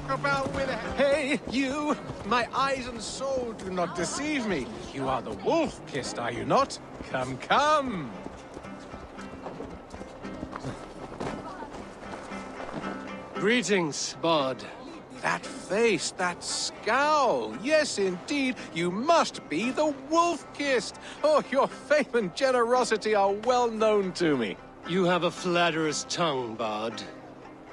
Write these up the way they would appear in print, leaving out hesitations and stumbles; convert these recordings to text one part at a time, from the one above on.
Walk about with it. Hey, you! My eyes and soul do not deceive me. You are the wolf-kissed, are you not? Come, come! Greetings, Bard. That face, that scowl. Yes, indeed, you must be the wolf-kissed. Oh, your fame and generosity are well known to me. You have a flatterer's tongue, Bard.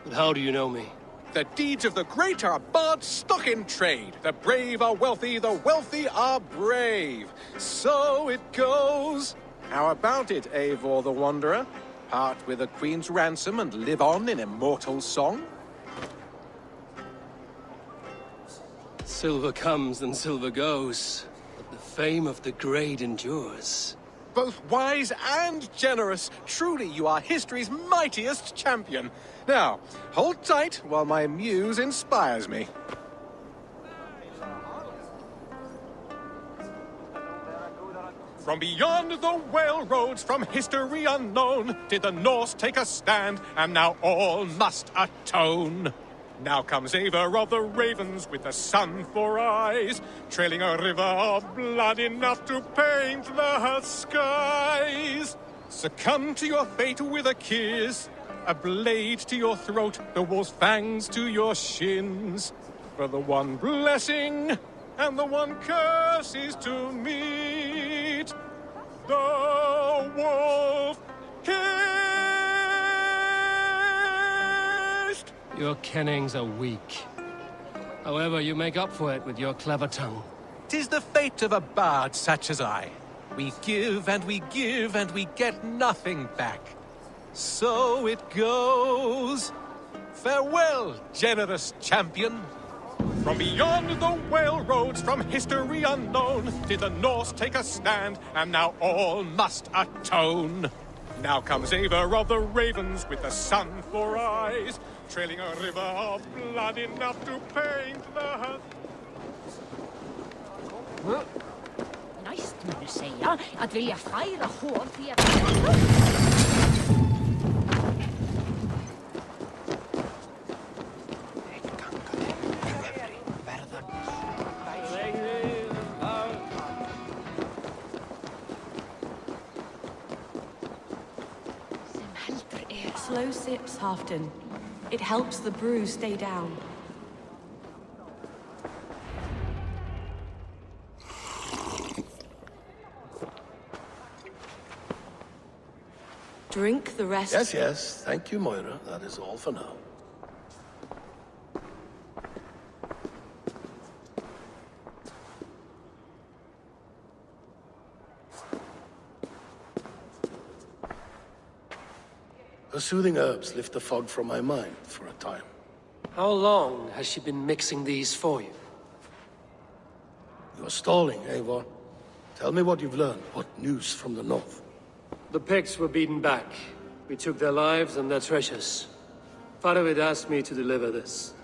But how do you know me? The deeds of the great are bards stock in trade. The brave are wealthy, the wealthy are brave. So it goes. How about it, Eivor the Wanderer? Part with a queen's ransom and live on in immortal song? Silver comes and silver goes, but the fame of the great endures. Both wise and generous. Truly, you are history's mightiest champion. Now, hold tight while my muse inspires me. From beyond the whale roads, from history unknown, did the Norse take a stand, and now all must atone. Now comes Eivor of the Ravens with the sun for eyes, trailing a river of blood enough to paint the skies. Succumb to your fate with a kiss, a blade to your throat, the wolf's fangs to your shins. For the one blessing and the one curse is to meet the wolf kissed. Your kennings are weak. However, you make up for it with your clever tongue. 'Tis the fate of a bard such as I. We give and we give and we get nothing back. So it goes. Farewell, generous champion. From beyond the whale roads, from history unknown, did the Norse take a stand, and now all must atone. Now comes Eivor of the Ravens with the sun for eyes, trailing a river of blood enough to paint the... Nice skulle säga att vilja fira hovfet. Slow sips, Halfton. It helps the brew stay down. Drink the rest. Yes, yes. Thank you, Moira. That is all for now. Her soothing herbs lift the fog from my mind for a time. How long has she been mixing these for you? You're stalling, Eivor. Tell me what you've learned. What news from the north? The Picts were beaten back. We took their lives and their treasures. Faravid asked me to deliver this.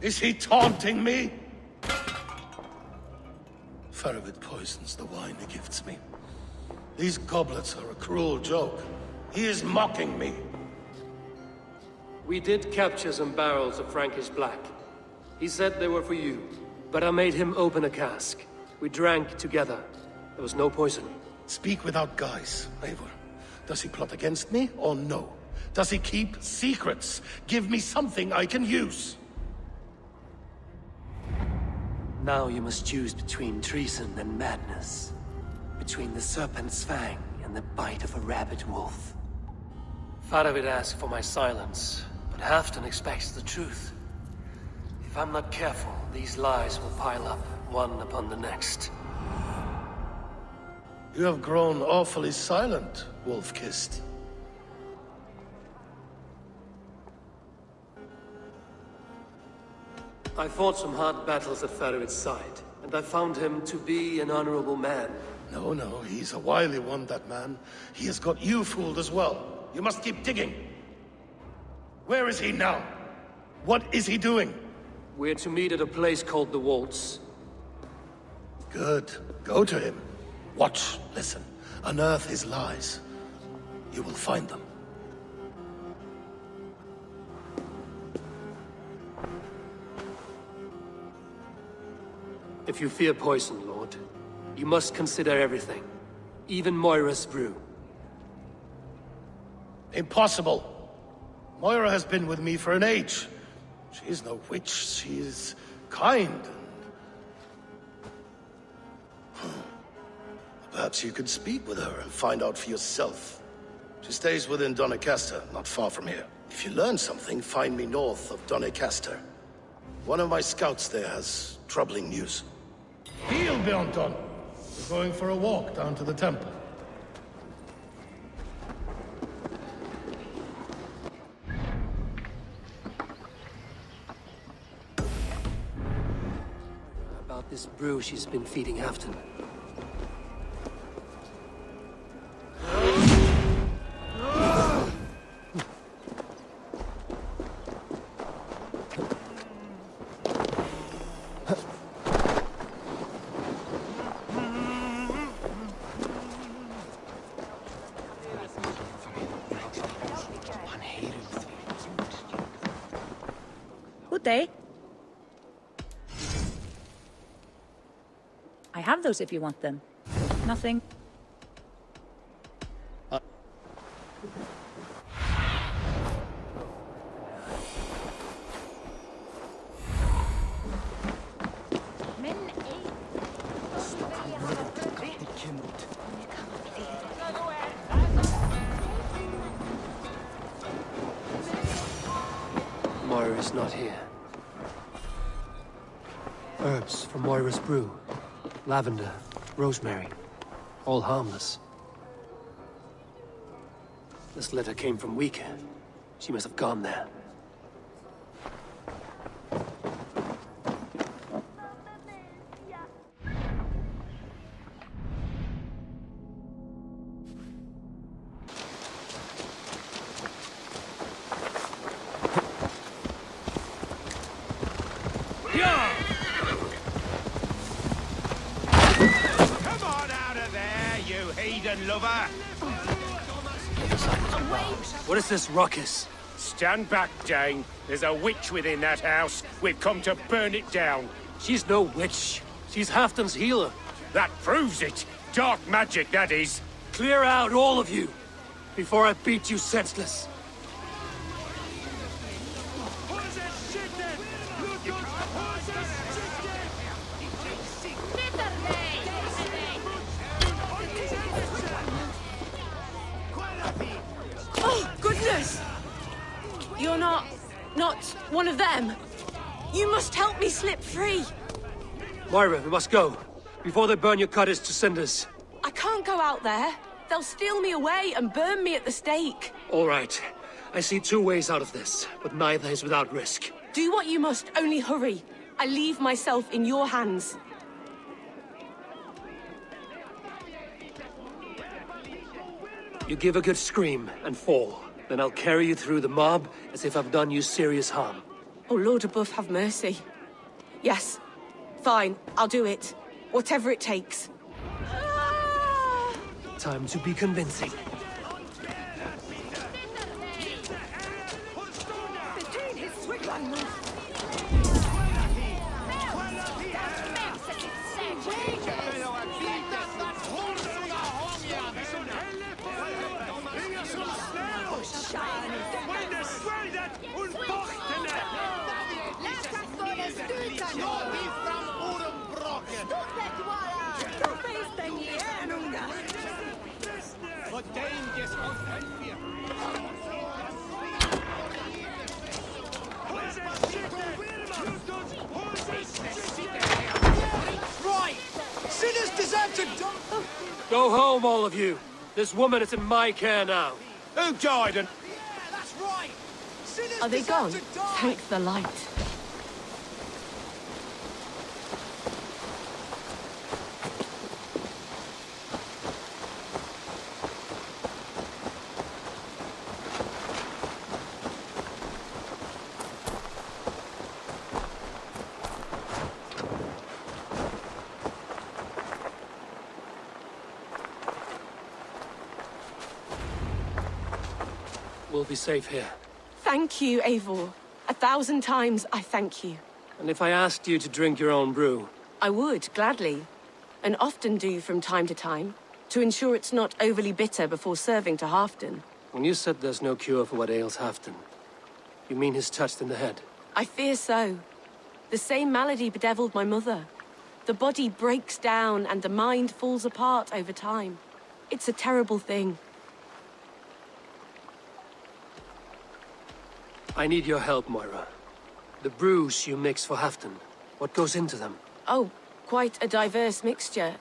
Is he taunting me? Faravid poisons the wine he gifts me. These goblets are a cruel joke. He is mocking me. We did capture some barrels of Frankish Black. He said they were for you, but I made him open a cask. We drank together. There was no poison. Speak without guise, Eivor. Does he plot against me or no? Does he keep secrets? Give me something I can use. Now you must choose between treason and madness. Between the serpent's fang and the bite of a rabid wolf. Faravid asked for my silence, but Halfton expects the truth. If I'm not careful, these lies will pile up, one upon the next. You have grown awfully silent, wolf-kissed. I fought some hard battles at Faravid's side, and I found him to be an honorable man. No, no, he's a wily one, that man. He has got you fooled as well. You must keep digging. Where is he now? What is he doing? We're to meet at a place called the Waltz. Good. Go to him. Watch, listen. Unearth his lies. You will find them. If you fear poison, Lord, you must consider everything. Even Moira's brew. Impossible. Moira has been with me for an age. She is no witch. She is kind. Perhaps you could speak with her and find out for yourself. She stays within Doncaster, not far from here. If you learn something, find me north of Doncaster. One of my scouts there has troubling news. Heal, Bjornton. We're going for a walk down to the temple. About this brew she's been feeding Afton. Good day. I have those if you want them. Nothing. Moira's not here. Herbs from Moira's brew. Lavender, rosemary. All harmless. This letter came from Wika. She must have gone there. Come on out of there, you heathen lover! What is this ruckus? Stand back, Dane. There's a witch within that house. We've come to burn it down. She's no witch. She's Halfton's healer. That proves it. Dark magic, that is. Clear out, all of you, before I beat you senseless. Oh, goodness! You're not one of them. You must help me slip free. Moira, we must go, before they burn your cutters to cinders. I can't go out there. They'll steal me away and burn me at the stake. All right. I see two ways out of this, but neither is without risk. Do what you must, only hurry. I leave myself in your hands. You give a good scream and fall. Then I'll carry you through the mob as if I've done you serious harm. Oh, Lord above, have mercy. Yes. Fine, I'll do it. Whatever it takes. Time to be convincing. Right! Sinners deserve to die! Go home, all of you. This woman is in my care now. Who died and... Yeah, that's right! Sinners Are they deserve gone? to die! Thank the light. We'll be safe here. Thank you, Eivor. 1,000 times I thank you. And if I asked you to drink your own brew? I would, gladly. And often do from time to time, to ensure it's not overly bitter before serving to Halfdan. When you said there's no cure for what ails Halfdan, you mean he's touched in the head? I fear so. The same malady bedeviled my mother. The body breaks down and the mind falls apart over time. It's a terrible thing. I need your help, Moira. The brews you mix for Halfdan, what goes into them? Oh, quite a diverse mixture.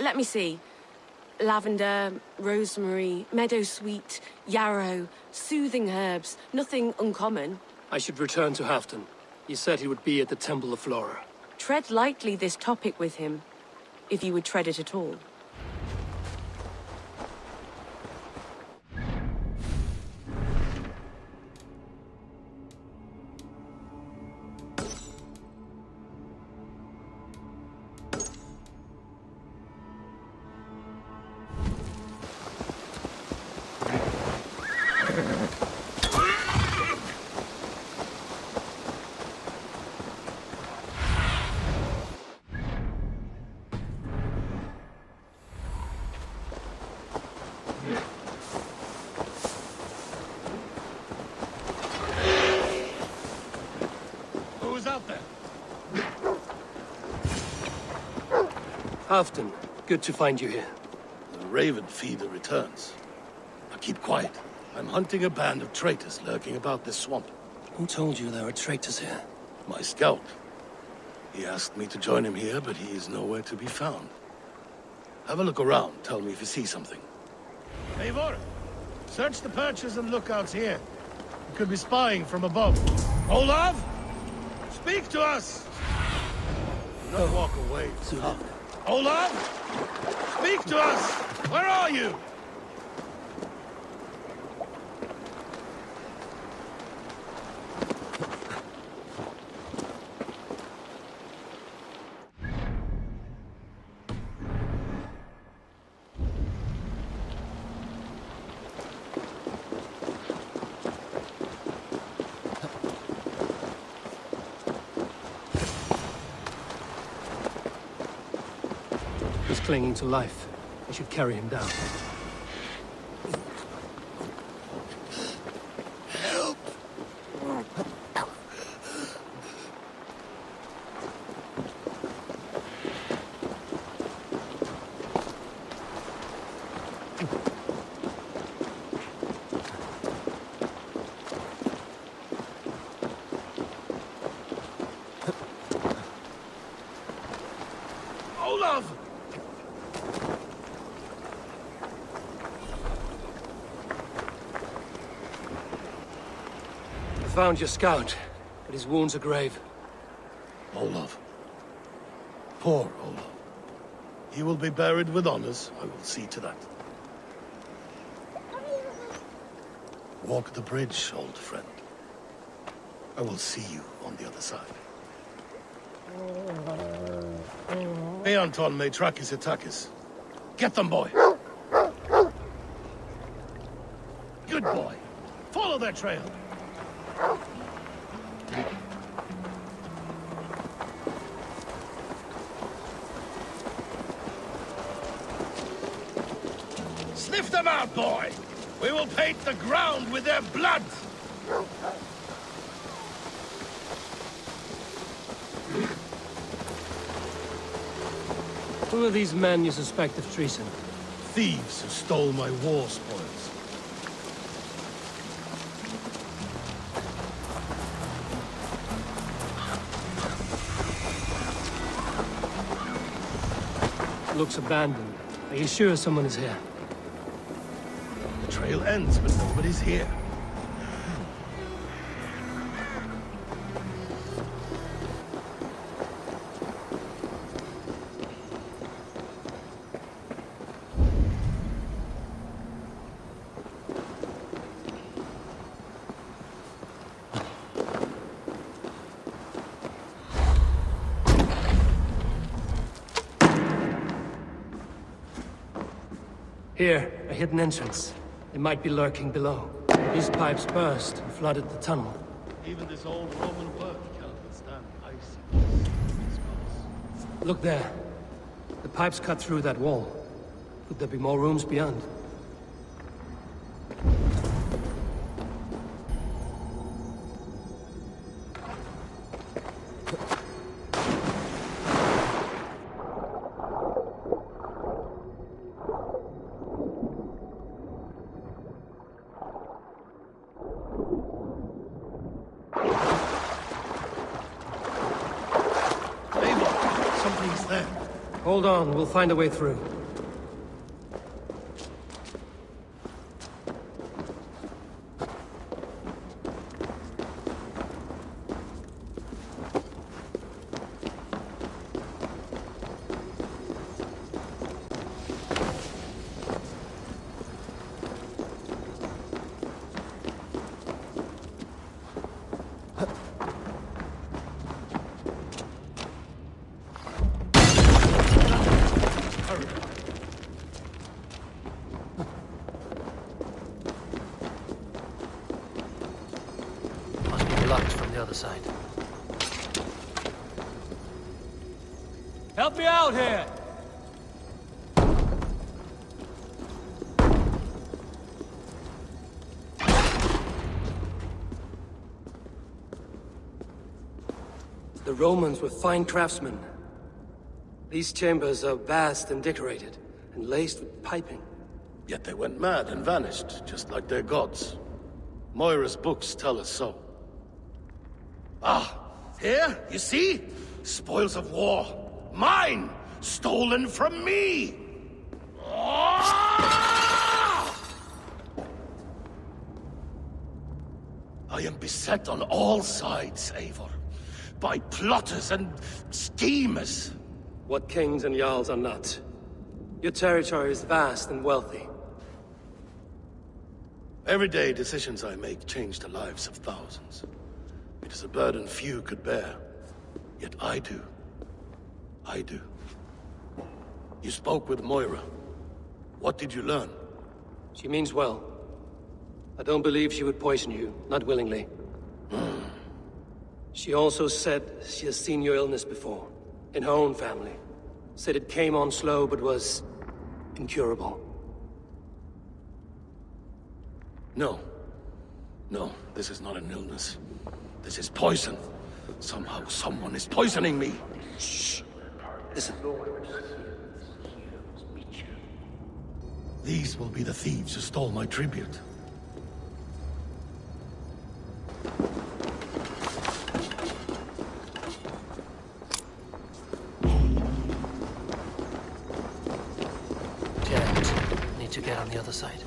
Let me see. Lavender, rosemary, meadowsweet, yarrow, soothing herbs, nothing uncommon. I should return to Halfdan. He said he would be at the Temple of Flora. Tread lightly this topic with him, if you would tread it at all. Who's out there? Halfdan, good to find you here. The Raven feeder returns. Now keep quiet. I'm hunting a band of traitors lurking about this swamp. Who told you there were traitors here? My scout. He asked me to join him here, but he is nowhere to be found. Have a look around. Tell me if you see something. Eivor, search the perches and lookouts here. You could be spying from above. Olav! Speak to us! Do not walk away. Olav! Speak to us! Where are you? He's clinging to life. We should carry him down. Olav! I found your scout, but his wounds are grave. Olav. Poor Olav. He will be buried with honors. I will see to that. Walk the bridge, old friend. I will see you on the other side. Hey, Anton, Maitrakis Atakis. Get them, boy! Good boy. Follow their trail. Sniff them out, boy! We will paint the ground with their blood! Who are these men you suspect of treason? Thieves who stole my war spoils. Looks abandoned. Are you sure someone is here? The trail ends, but nobody's here. Here, a hidden entrance. They might be lurking below. These pipes burst and flooded the tunnel. Even this old Roman work cannot withstand ice. Look there. The pipes cut through that wall. Could there be more rooms beyond? Something's there. Hold on, we'll find a way through. Must be locked from the other side. Help me out here! The Romans were fine craftsmen. These chambers are vast and decorated, and laced with piping. Yet they went mad and vanished, just like their gods. Moira's books tell us so. Ah, here, you see? Spoils of war. Mine! Stolen from me! Ah! I am beset on all sides, Eivor. By plotters and schemers. What kings and jarls are not. Your territory is vast and wealthy. Everyday decisions I make change the lives of thousands. It is a burden few could bear. Yet I do. I do. You spoke with Moira. What did you learn? She means well. I don't believe she would poison you, not willingly. She also said she has seen your illness before, in her own family. Said it came on slow, but was incurable. No. No, this is not an illness. This is poison. Somehow, someone is poisoning me. Shh. Listen. These will be the thieves who stole my tribute. Need to get on the other side.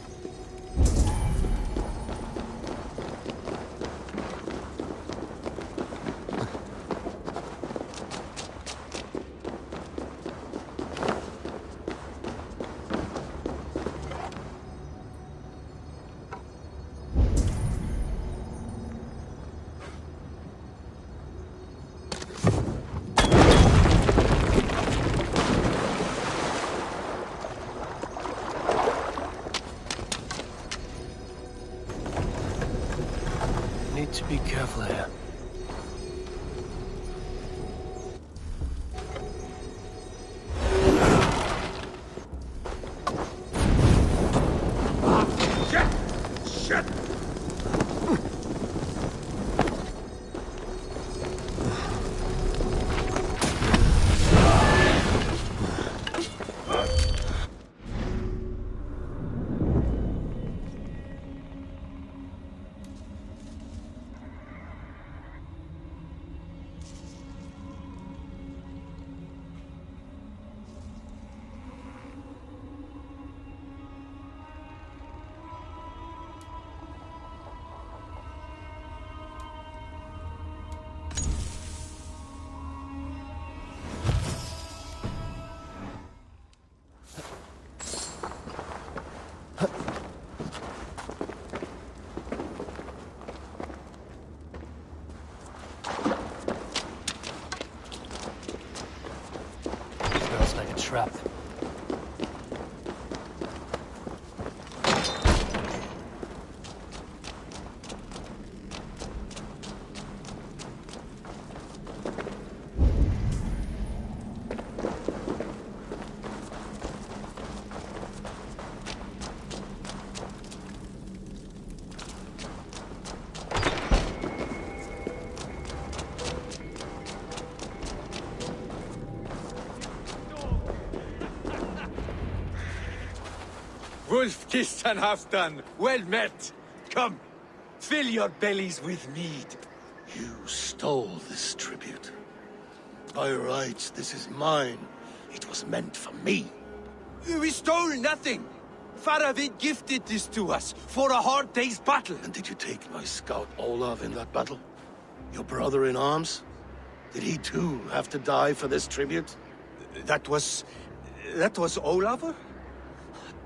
Need to be careful here. Shit! Smells like a trap. Wolf-kissed and half done. Well met. Come, fill your bellies with mead. You stole this tribute. By rights, this is mine. It was meant for me. We stole nothing. Faravid gifted this to us for a hard day's battle. And did you take my scout Olav in that battle? Your brother in arms? Did he too have to die for this tribute? That was Olav?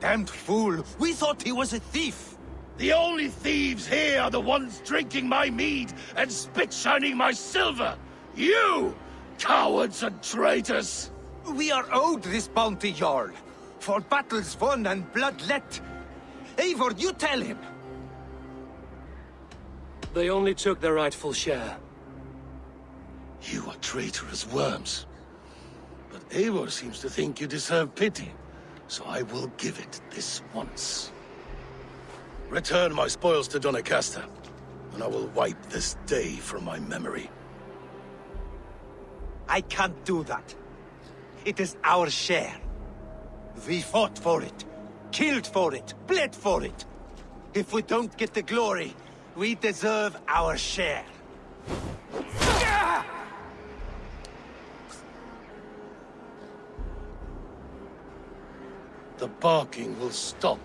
Damned fool. We thought he was a thief. The only thieves here are the ones drinking my mead and spit-shining my silver! You! Cowards and traitors! We are owed this bounty, Jarl. For battles won and blood let. Eivor, you tell him. They only took their rightful share. You are traitorous worms. But Eivor seems to think you deserve pity, so I will give it this once. Return my spoils to Doncaster, and I will wipe this day from my memory. I can't do that. It is our share. We fought for it, killed for it, bled for it. If we don't get the glory, we deserve our share. The barking will stop.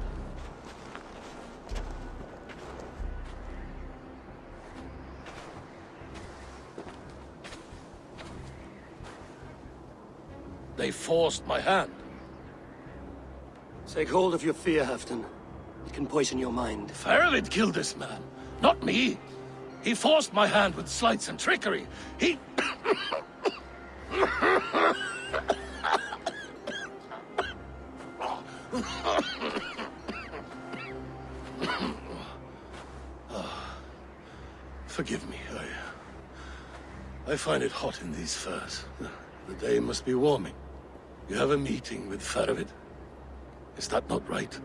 They forced my hand. Take hold of your fear, Halfdan. It can poison your mind. Faravid killed this man, not me. He forced my hand with sleights and trickery. He... Forgive me, I find it hot in these furs. The day must be warming. You have a meeting with Faravid. Is that not right?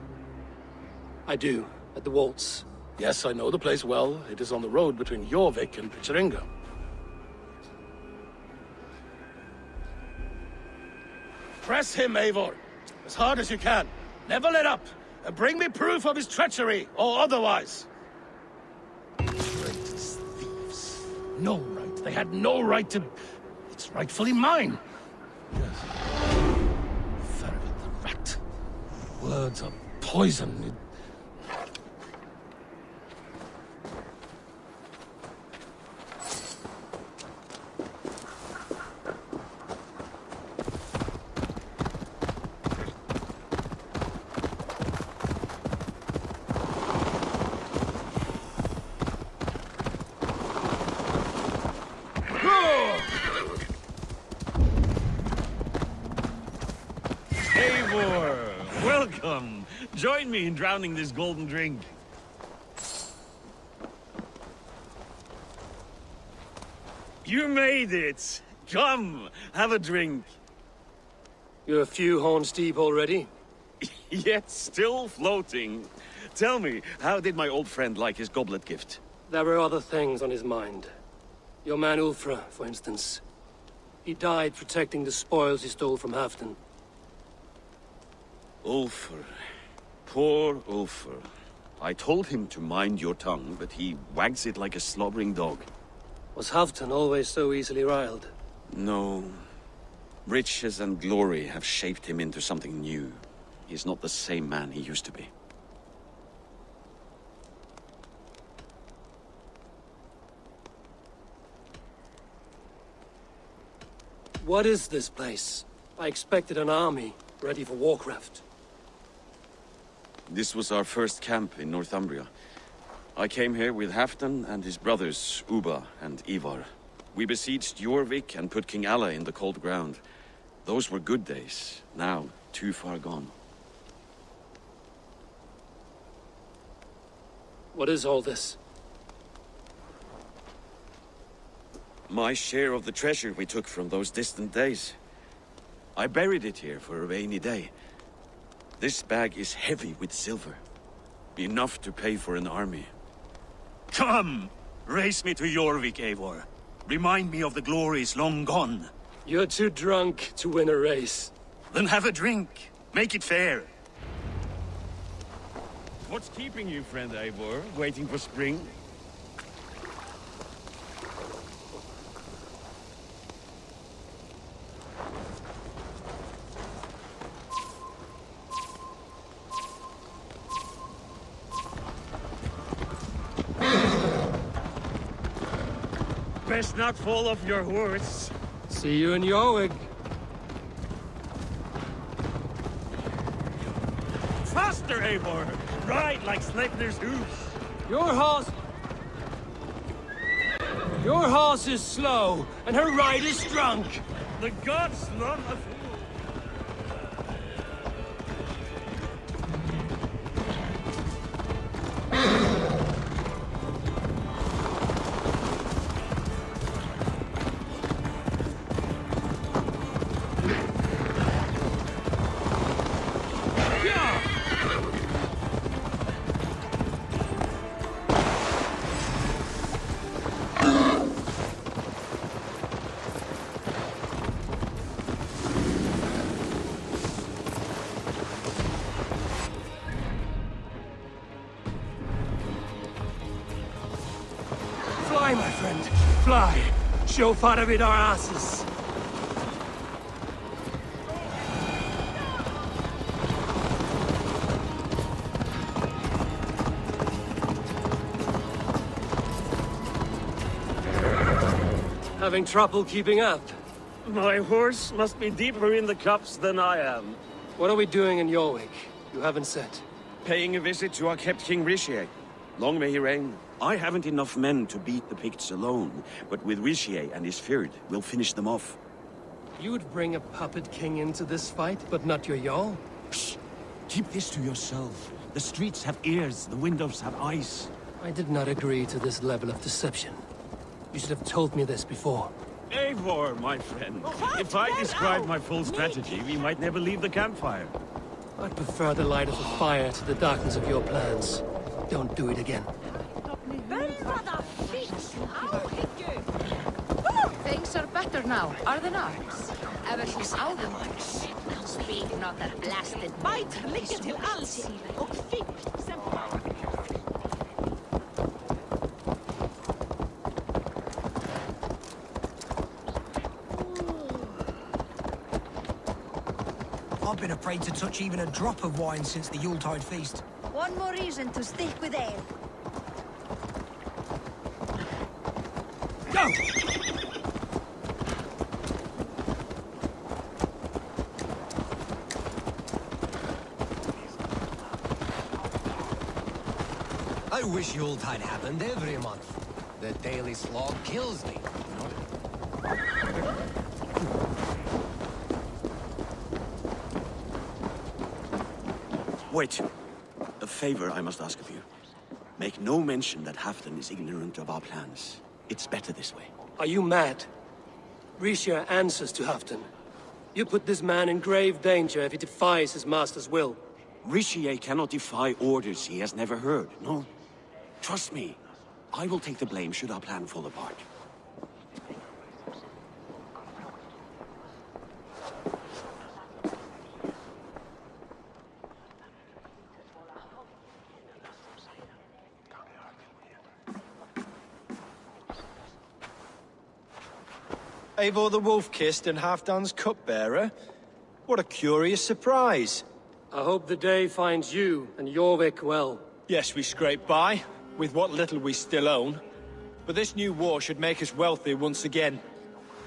I do, at the waltz. Yes, I know the place well. It is on the road between Jorvik and Picheringa. Press him, Eivor. As hard as you can. Never let up. And bring me proof of his treachery, or otherwise. Traitors, thieves. No right. They had no right to... It's rightfully mine. Yes. Faravid the rat. Words are poison. Welcome. Join me in drowning this golden drink. You made it. Come, have a drink. You're a few horns deep already? Yet still floating. Tell me, how did my old friend like his goblet gift? There were other things on his mind. Your man Ulfra, for instance. He died protecting the spoils he stole from Halfdan. Ulfr. Poor Ulfr. I told him to mind your tongue, but he wags it like a slobbering dog. Was Halfdan always so easily riled? No. Riches and glory have shaped him into something new. He's not the same man he used to be. What is this place? I expected an army, ready for Warcraft. This was our first camp in Northumbria. I came here with Halfdan and his brothers, Ubba and Ivar. We besieged Jorvik and put King Alla in the cold ground. Those were good days, now too far gone. What is all this? My share of the treasure we took from those distant days. I buried it here for a rainy day. This bag is heavy with silver. Enough to pay for an army. Come! Race me to Jorvik, Eivor. Remind me of the glories long gone. You're too drunk to win a race. Then have a drink. Make it fair. What's keeping you, friend Eivor? Waiting for spring? Best not fall off your horse. See you in Jorvik. Faster, Eivor! Ride like Sleipnir's hooves! Your horse is slow, and her rider's drunk. The gods love a fool! Fly, my friend, fly. Show Faravid our asses. Having trouble keeping up? My horse must be deeper in the cups than I am. What are we doing in Jorvik? You haven't said. Paying a visit to our kept King Richier. Long may he reign. I haven't enough men to beat the Picts alone, but with Richier and his Fyrd, we'll finish them off. You would bring a puppet king into this fight, but not your Jarl? Shh! Keep this to yourself. The streets have ears, the windows have eyes. I did not agree to this level of deception. You should have told me this before. Eivor, my friend. If I described my full strategy, we might never leave the campfire. I prefer the light of the fire to the darkness of your plans. Don't do it again. Things are better now, are they not? Ever since áðan. Speak not that blasted. Bæt liggja til alls og fínt sem I've been afraid to touch even a drop of wine since the Yuletide feast. One more reason to stick with ale. Go! I wish Yuletide happened every month. The daily slog kills me, Wait. A favor I must ask of you. Make no mention that Halfdan is ignorant of our plans. It's better this way. Are you mad? Richier answers to Halfdan. You put this man in grave danger if he defies his master's will. Richier cannot defy orders he has never heard, no? Trust me. I will take the blame should our plan fall apart. Eivor the Wolf-Kissed and Halfdan's cupbearer? What a curious surprise. I hope the day finds you and Jorvik well. Yes, we scrape by, with what little we still own. But this new war should make us wealthy once again.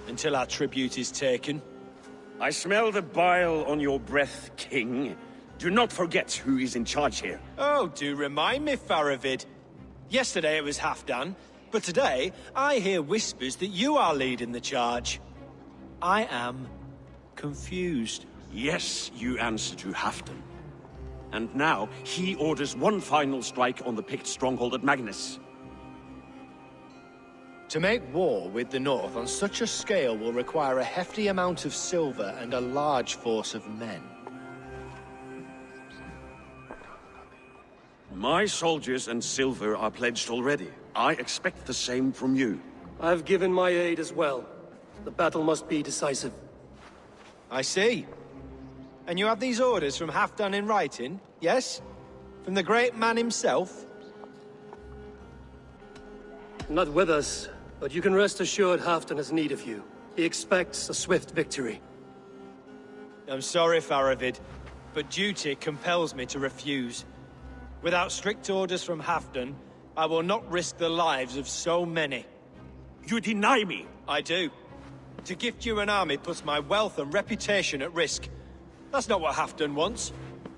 Until our tribute is taken. I smell the bile on your breath, King. Do not forget who is in charge here. Oh, do remind me, Faravid. Yesterday it was Halfdan, but today I hear whispers that you are leading the charge. I am confused. Yes, you answer to Halfdan. And now, he orders one final strike on the Pict stronghold at Magnus. To make war with the North on such a scale will require a hefty amount of silver and a large force of men. My soldiers and silver are pledged already. I expect the same from you. I've given my aid as well. The battle must be decisive. I see. And you have these orders from Halfdan in writing, yes? From the great man himself? Not with us, but you can rest assured Halfdan has need of you. He expects a swift victory. I'm sorry, Faravid, but duty compels me to refuse. Without strict orders from Halfdan, I will not risk the lives of so many. You deny me! I do. To gift you an army puts my wealth and reputation at risk. That's not what Halfdan wants.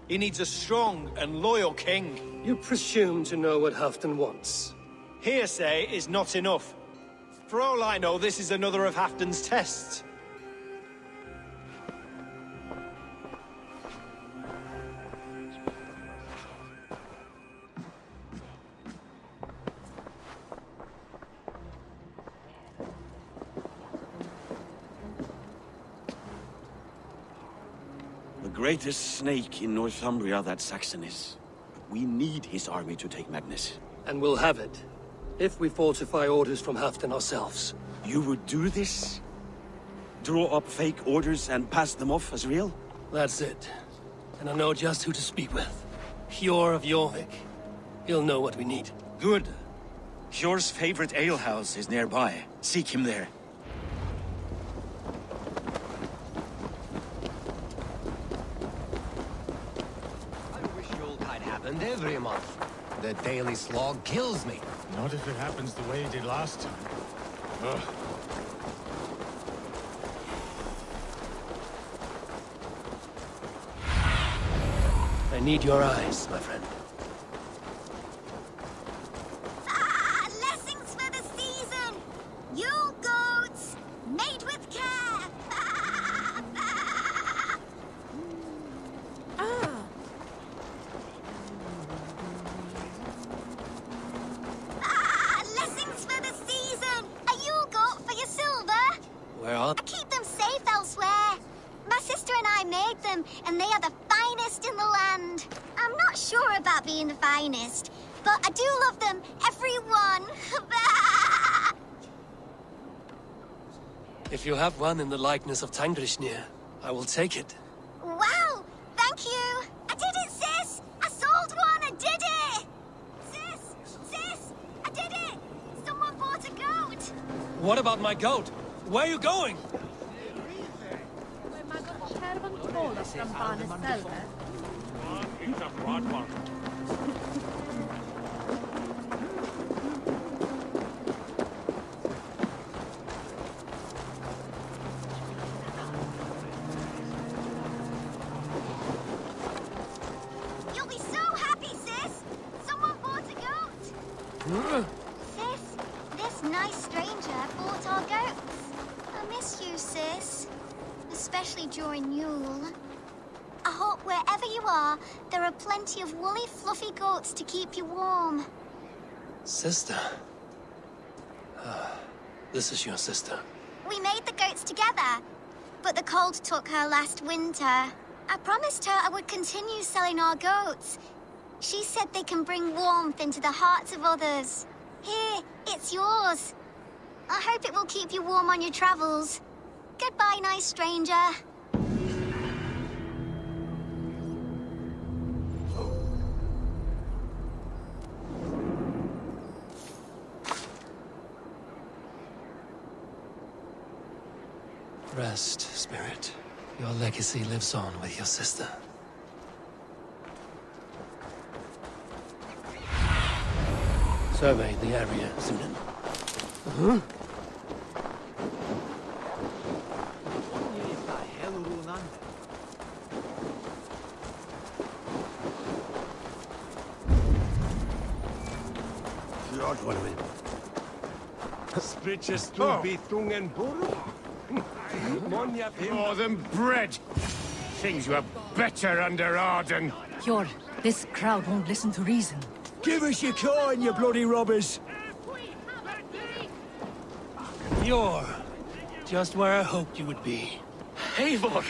He needs a strong and loyal king. You presume to know what Halfdan wants. Hearsay is not enough. For all I know, this is another of Halfdan's tests. The greatest snake in Northumbria that Saxon is. We need his army to take Magnus. And we'll have it, if we falsify orders from Halfdan ourselves. You would do this? Draw up fake orders and pass them off as real? That's it. And I know just who to speak with. Hjor of Jorvik. He'll know what we need. Good. Hjor's favorite alehouse is nearby. Seek him there. I wish Yuletide happened every month. The daily slog kills me. Not if it happens the way it did last time. Ugh. I need your eyes, my friend. Blessings for the season! Yule goats, made with care! Blessings for the season! A Yule goat for your silver? Where are I keep them safe elsewhere. My sister and I made them, and they are the finest in the land. I'm not sure about being the finest, but I do love them, every one. If you have one in the likeness of Tangrishnir, I will take it. Wow, thank you. I did it, sis. I sold one, I did it. Sis, I did it. Someone bought a goat. What about my goat? Where are you going? You'll be so happy, sis. Someone bought a goat. Sis, this nice stranger bought our goats. I miss you, sis. Especially during Yule. I hope wherever you are, there are plenty of woolly, fluffy goats to keep you warm. Sister. This is your sister. We made the goats together, but the cold took her last winter. I promised her I would continue selling our goats. She said they can bring warmth into the hearts of others. Here, it's yours. I hope it will keep you warm on your travels. Goodbye, nice stranger. Rest, spirit. Your legacy lives on with your sister. Survey the area, Sunan. More than bread. Things were better under Arden. Hjor, this crowd won't listen to reason. Give us your coin, you bloody robbers! You're just where I hoped you would be. Eivor!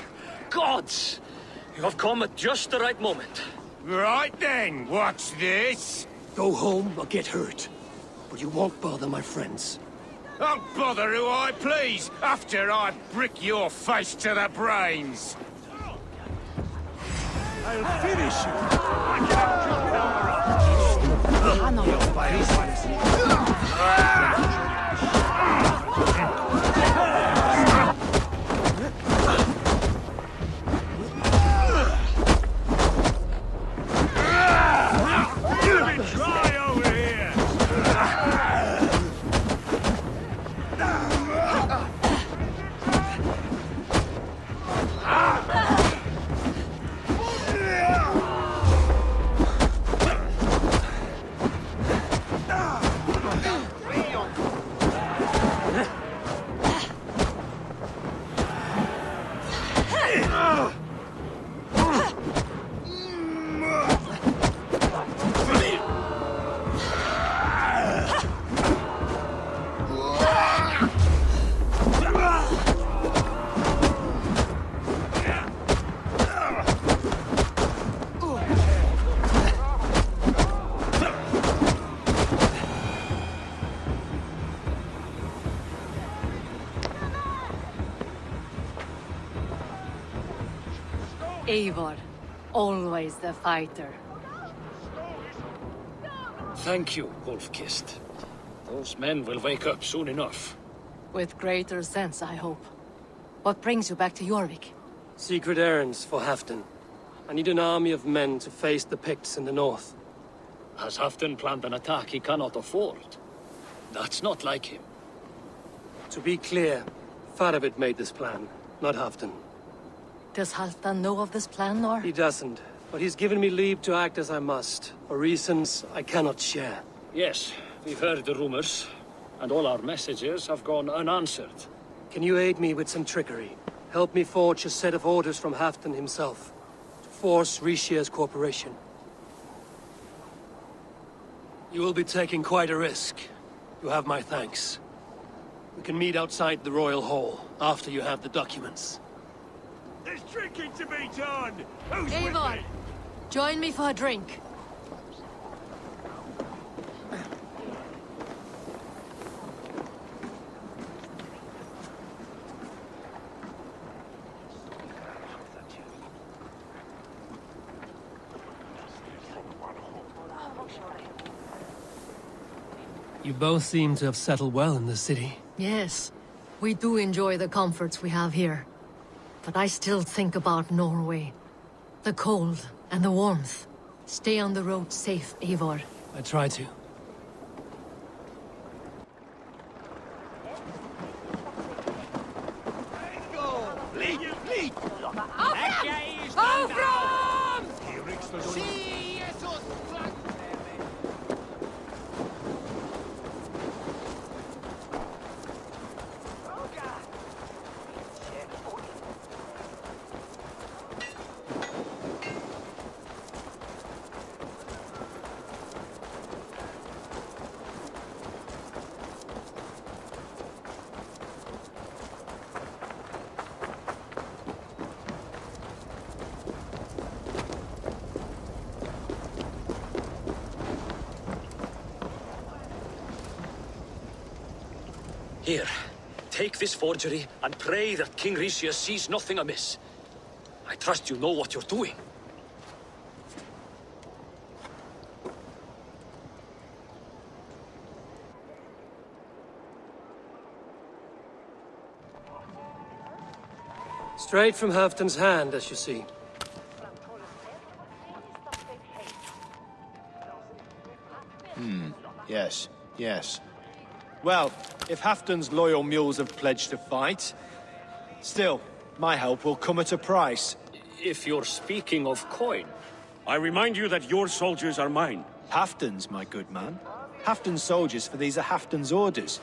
Gods! You have come at just the right moment. Right then, what's this? Go home or get hurt. But you won't bother my friends. I'll bother who I please, after I brick your face to the brains. I'll finish you! Eivor, always the fighter. Thank you, Wolf-Kissed. Those men will wake up soon enough. With greater sense, I hope. What brings you back to Jorvik? Secret errands for Halfdan. I need an army of men to face the Picts in the north. Has Halfdan planned an attack he cannot afford? That's not like him. To be clear, Faravid made this plan, not Halfdan. Does Halfdan know of this plan, or? He doesn't, but he's given me leave to act as I must, for reasons I cannot share. Yes, we've heard the rumors, and all our messages have gone unanswered. Can you aid me with some trickery? Help me forge a set of orders from Halfdan himself, to force Rishia's cooperation. You will be taking quite a risk. You have my thanks. We can meet outside the Royal Hall, after you have the documents. There's drinking to be done! Who's Eivor, with me? join me for a drink. You both seem to have settled well in the city. Yes, we do enjoy the comforts we have here. But I still think about Norway. The cold and the warmth. Stay on the road safe, Eivor. I try to. Here, take this forgery and pray that King Rishia sees nothing amiss. I trust you know what you're doing. Straight from Halfdan's hand, as you see. Yes, yes. Well, if Halfdan's loyal mules have pledged to fight, still, my help will come at a price. If you're speaking of coin. I remind you that your soldiers are mine. Halfdan's, my good man. Halfdan's soldiers, for these are Halfdan's orders.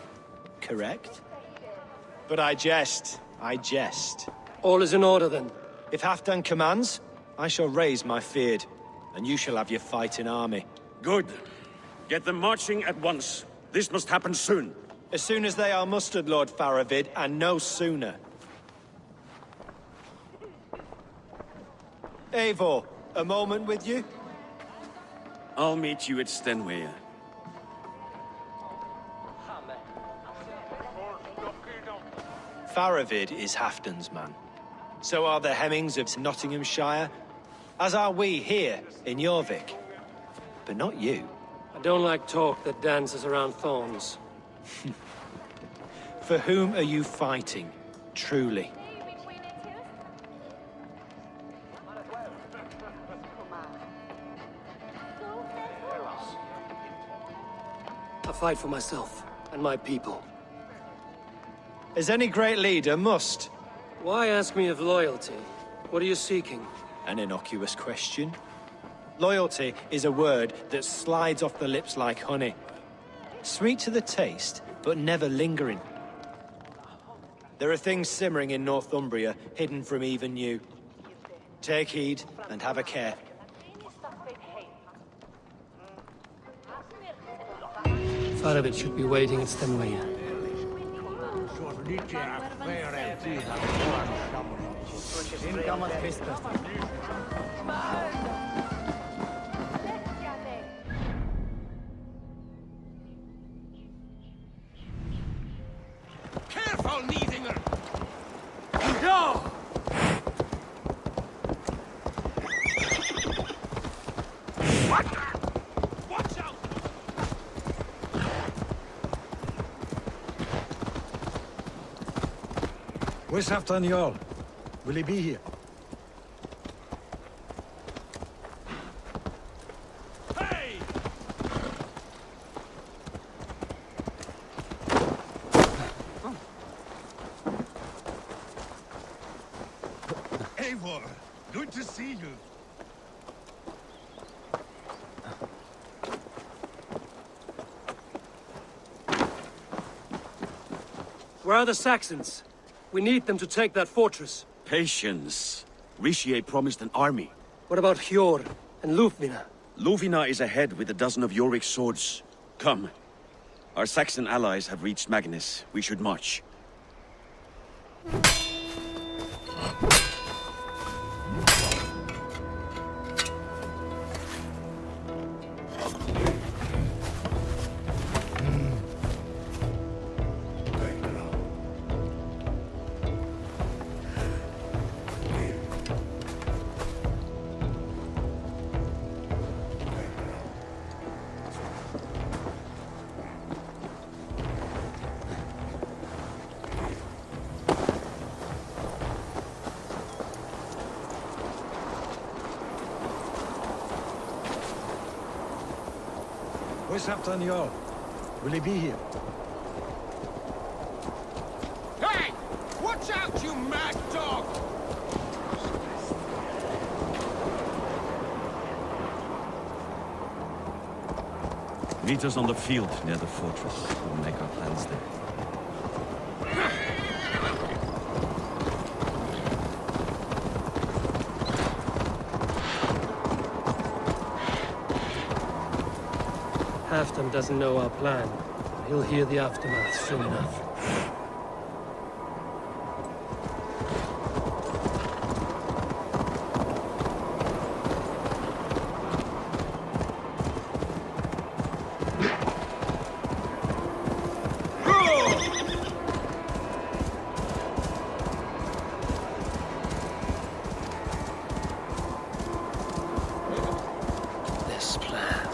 Correct? But I jest. I jest. All is in order, then. If Halfdan commands, I shall raise my feared, and you shall have your fighting army. Good. Get them marching at once. This must happen soon. As soon as they are mustered, Lord Faravid, and no sooner. Eivor, a moment with you? I'll meet you at Stenway. Faravid is Halfdan's man. So are the Hemmings of Nottinghamshire, as are we here in Jorvik. But not you. I don't like talk that dances around thorns. For whom are you fighting, truly? I fight for myself and my people. As any great leader must. Why ask me of loyalty? What are you seeking? An innocuous question. Loyalty is a word that slides off the lips like honey. Sweet to the taste, but never lingering. There are things simmering in Northumbria, hidden from even you. Take heed and have a care. Faravit should be waiting at Stenway. Careful, Needinger! No! Watch out! Where's Halfdan Jarl? Will he be here? Hey! Eivor, good to see you. Where are the Saxons? We need them to take that fortress. Patience. Richier promised an army. What about Hjor and Lufvina? Luvina is ahead with a dozen of Jorvik's swords. Come. Our Saxon allies have reached Magnus. We should march. Where's Halfdan Jarl? Will he be here? Hey! Watch out, you mad dog! Meet us on the field near the fortress. We'll make our plans there. Halfdan doesn't know our plan. He'll hear the aftermath soon enough. This plan,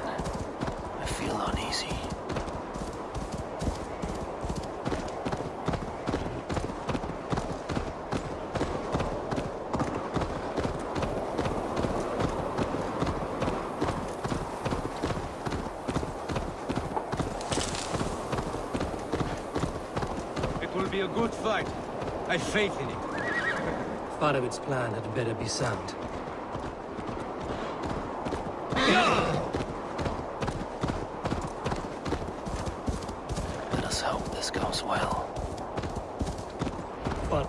I feel uneasy. It will be a good fight. I've faith in it. Faravit's plan had better be sound. Let us hope this goes well. But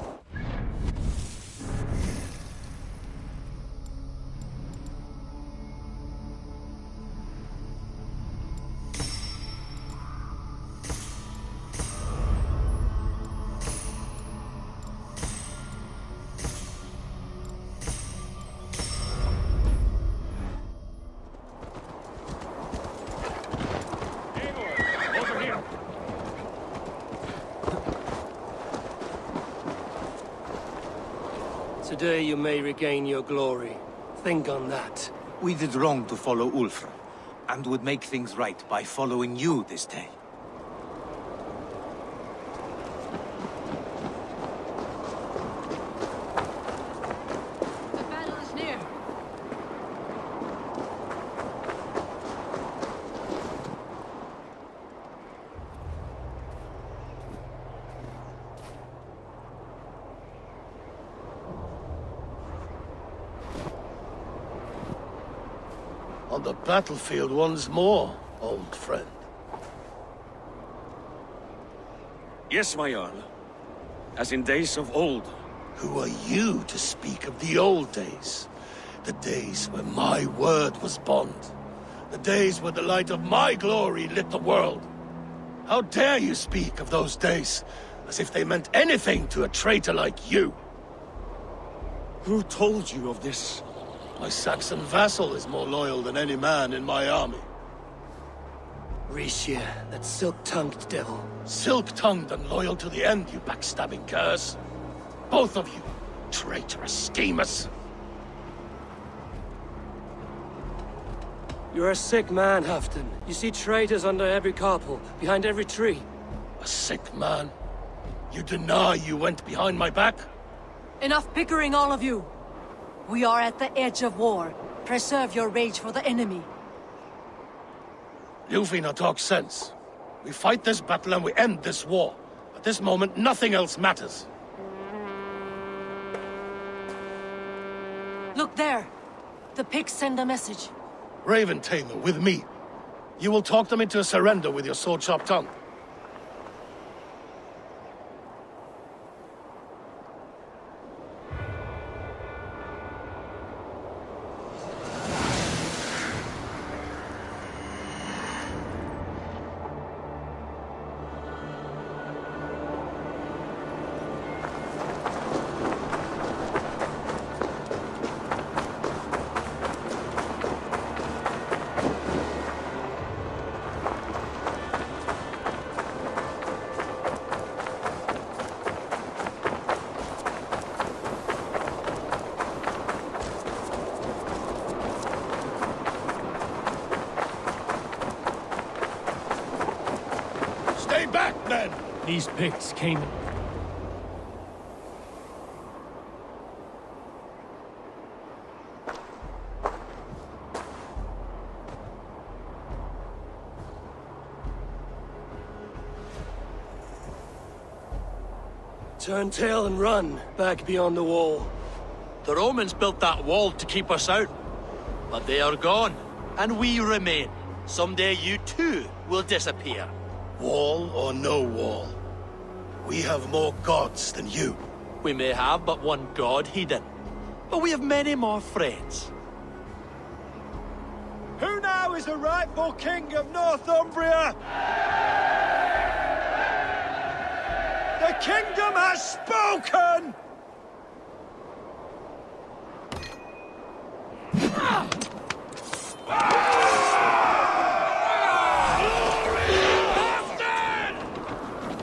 Over here! today you may regain your glory. Think on that. We did wrong to follow Ulfr. and would make things right by following you this day. The battle is near. On the battlefield once more, old friend. Yes, my Jarl. As in days of old. Who are you to speak of the old days? The days where my word was bond. The days where the light of my glory lit the world. How dare you speak of those days, as if they meant anything to a traitor like you? Who told you of this? My Saxon vassal is more loyal than any man in my army. Rishia, that silk-tongued devil. Silk-tongued and loyal to the end, you backstabbing curs. Both of you, traitorous schemers. You're a sick man, Hafton. You see traitors under every couple, behind every tree. A sick man? You deny you went behind my back? Enough bickering, all of you. We are at the edge of war. Preserve your rage for the enemy. Lufina talks sense. We fight this battle and we end this war. At this moment, nothing else matters. Look there. The pigs send a message. Raven Tamer, with me. You will talk them into a surrender with your sword-sharp tongue. Stay back, then! These pigs came... Turn tail and run, back beyond the wall. The Romans built that wall to keep us out. But they are gone, and we remain. Someday you too will disappear. Wall or no wall, we have more gods than you. We may have but one god, Hedon. But we have many more friends. Who now is the rightful king of Northumbria? The kingdom has spoken!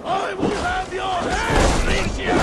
I will have your head, Rishia!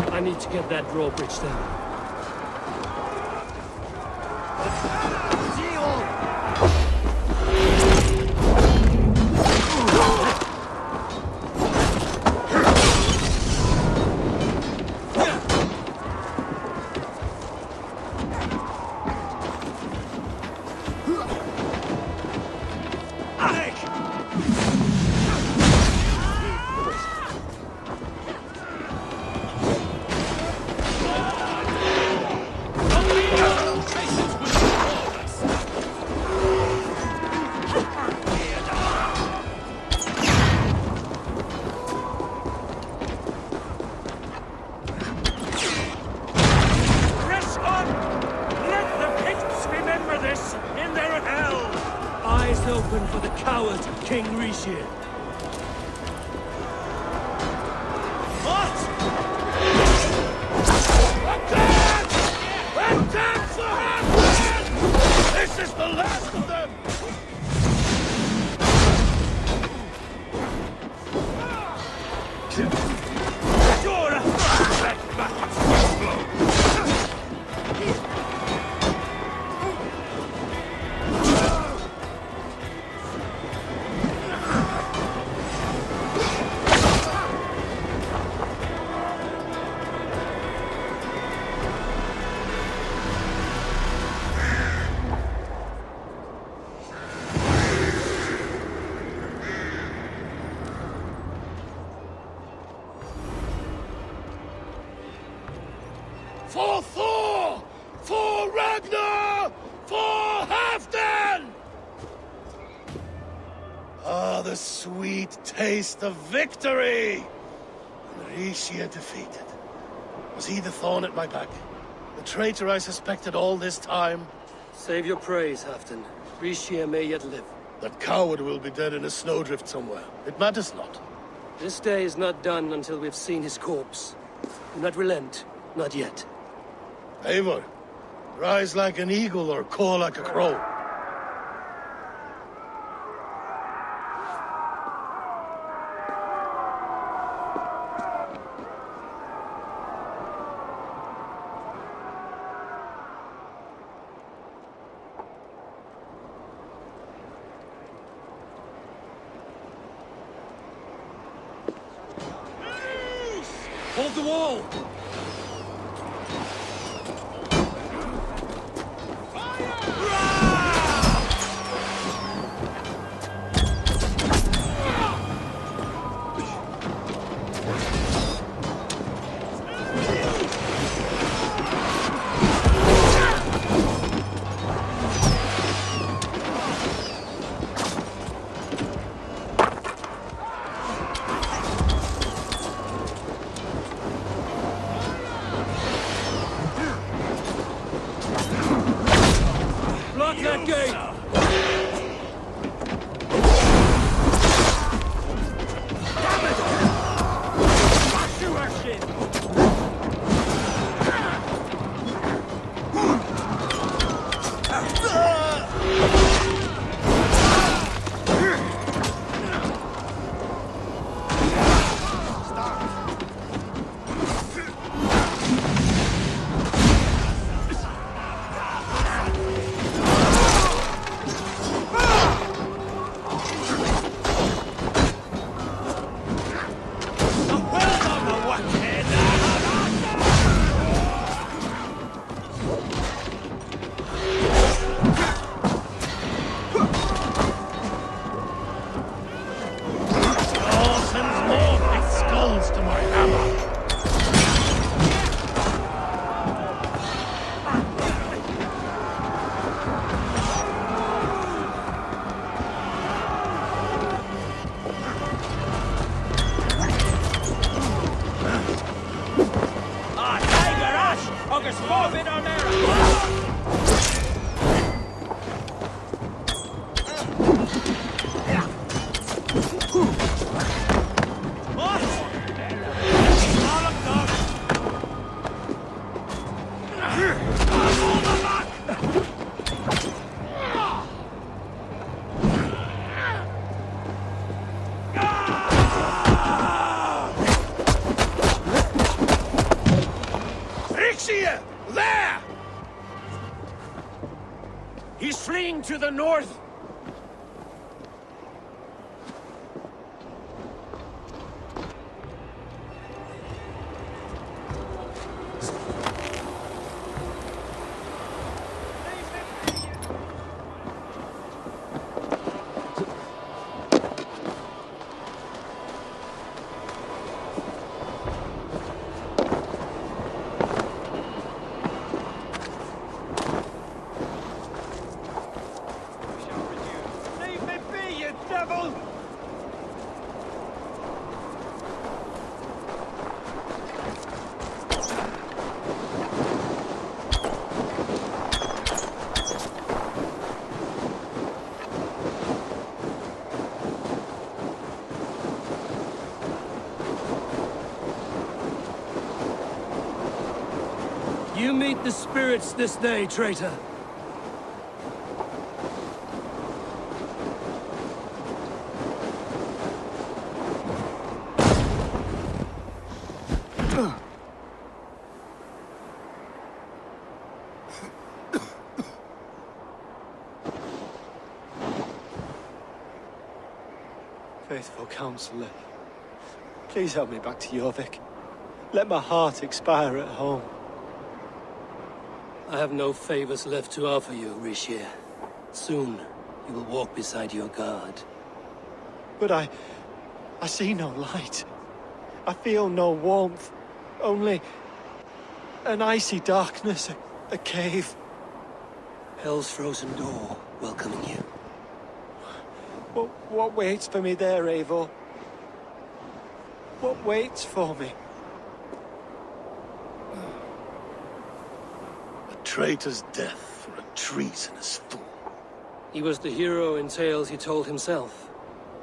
I need to get that drawbridge down. Open for the coward, King Rishi. What? Attack! Attack for Hamlet! This is the last of them! For Thor! For Ragnar! For Halfdan! Ah, the sweet taste of victory! And Rishi defeated. Was he the thorn at my back? The traitor I suspected all this time? Save your praise, Halfdan. Rishi may yet live. That coward will be dead in a snowdrift somewhere. It matters not. This day is not done until we've seen his corpse. Do not relent, not yet. Eivor, rise like an eagle or caw like a crow. Hold the wall! Block that gate! There! He's fleeing to the north. You meet the spirits this day, traitor. Faithful counselor, please help me back to Jorvik. Let my heart expire at home. I have no favors left to offer you, Rishir. Soon, you will walk beside your god. But I see no light. I feel no warmth. Only an icy darkness, a cave. Hell's frozen door welcoming you. What waits for me there, Eivor? What waits for me? A traitor's death for a treasonous fool. He was the hero in tales he told himself.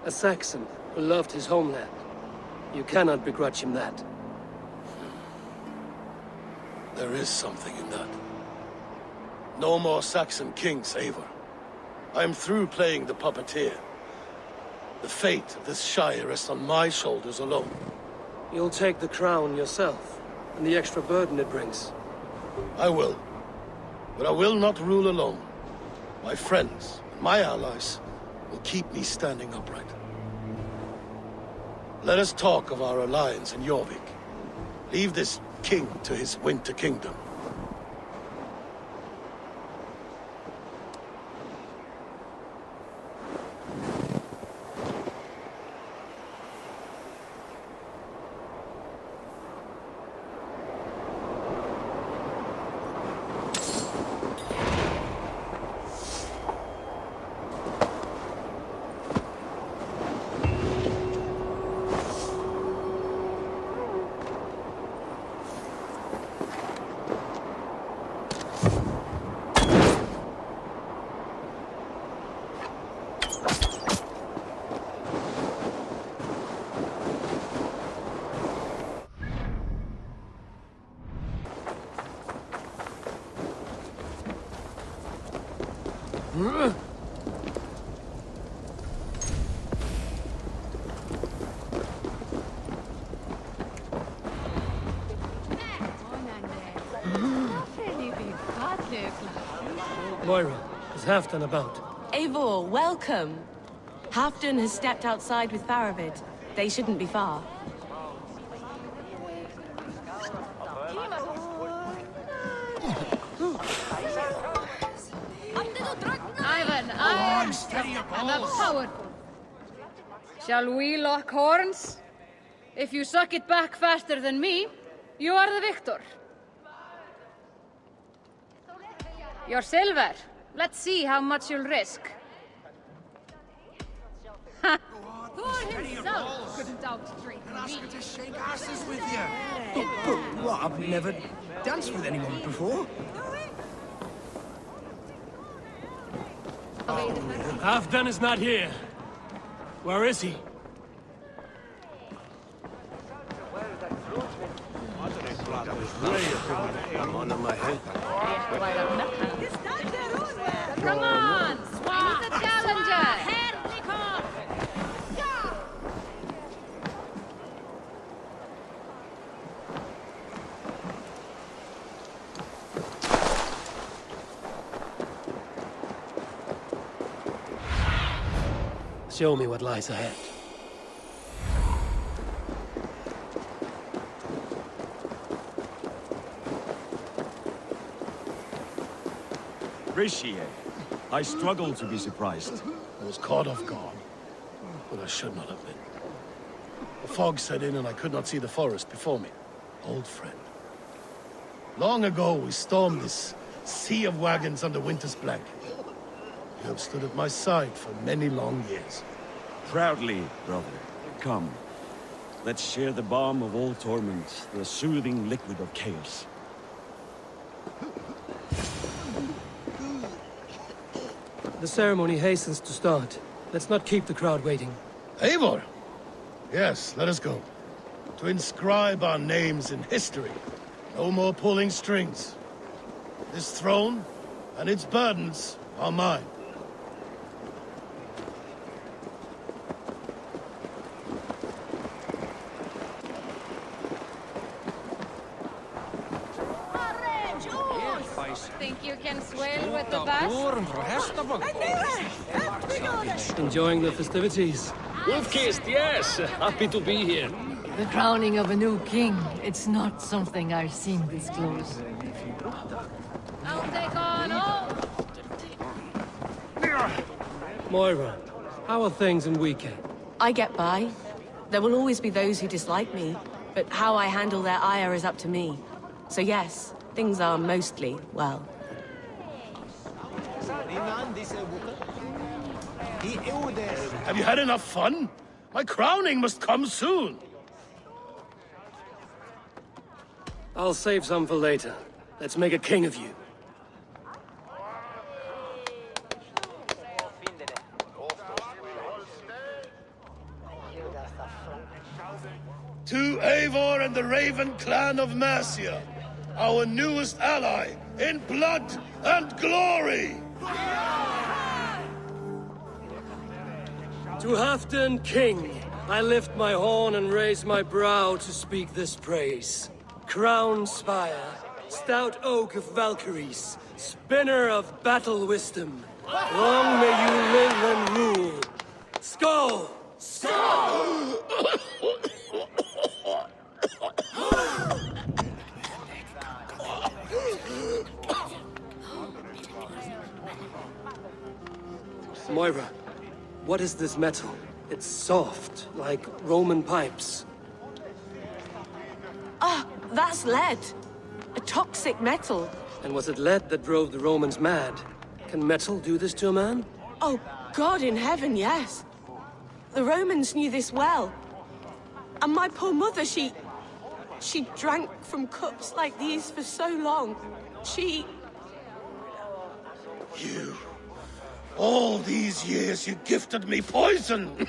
A Saxon who loved his homeland. You cannot begrudge him that. There is something in that. No more Saxon kings, Eivor. I'm through playing the puppeteer. The fate of this shire rests on my shoulders alone. You'll take the crown yourself, and the extra burden it brings. I will. But I will not rule alone. My friends, my allies, will keep me standing upright. Let us talk of our alliance in Jorvik. Leave this king to his winter kingdom. Moira, is Halfdan about? Eivor, welcome. Halfdan has stepped outside with Faravid. They shouldn't be far. Ivan, I'm powerful. Shall we lock horns? If you suck it back faster than me, you are the victor. Your silver. Let's see how much you'll risk. Ha! Thor himself couldn't outdrink me. To shake asses with you. But what? I've never danced with anyone before. Halfdan is not here. Where is he? I'm on my head. Come on! Swing the challenger! Show me what lies ahead. Rishi, I struggle to be surprised. I was caught off guard, but I should not have been. The fog set in and I could not see the forest before me. Old friend. Long ago, we stormed this sea of wagons under winter's blanket. You have stood at my side for many long years. Proudly, brother. Come. Let's share the balm of all torment, the soothing liquid of chaos. The ceremony hastens to start. Let's not keep the crowd waiting. Eivor! Yes, let us go. To inscribe our names in history. No more pulling strings. This throne and its burdens are mine. Think you can swell with the best? Enjoying the festivities. Wolf-kissed, yes. Happy to be here. The crowning of a new king, it's not something I've seen this close. I'll take on all. Moira, how are things in Weekend? I get by. There will always be those who dislike me, but how I handle their ire is up to me. So yes, things are mostly well. Have you had enough fun? My crowning must come soon. I'll save some for later. Let's make a king of you. To Eivor and the Raven clan of Mercia, our newest ally in blood and glory! To Halfdan, king, I lift my horn and raise my brow to speak this praise. Crown spire, stout oak of Valkyries, spinner of battle wisdom. Long may you live and rule. Skull! Skull! Moira, what is this metal? It's soft, like Roman pipes. Ah, that's lead. A toxic metal. And was it lead that drove the Romans mad? Can metal do this to a man? Oh, God in heaven, yes. The Romans knew this well. And my poor mother, she drank from cups like these for so long. You... All these years you gifted me poison!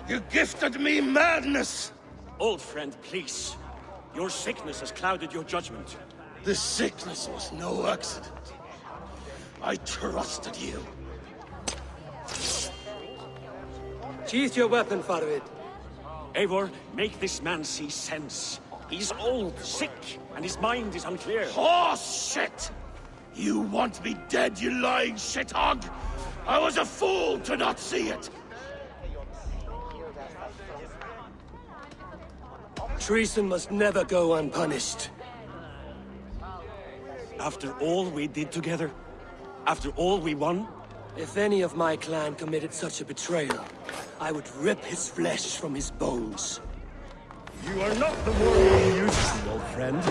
You gifted me madness! Old friend, please. Your sickness has clouded your judgment. This sickness was no accident. I trusted you. Sheath your weapon, Farvid. Eivor, make this man see sense. He's old, sick, and his mind is unclear. Horse shit! You want me dead, you lying shithog? I was a fool to not see it! Treason must never go unpunished. After all we did together? After all we won? If any of my clan committed such a betrayal, I would rip his flesh from his bones. You are not the warrior you used to be, old friend.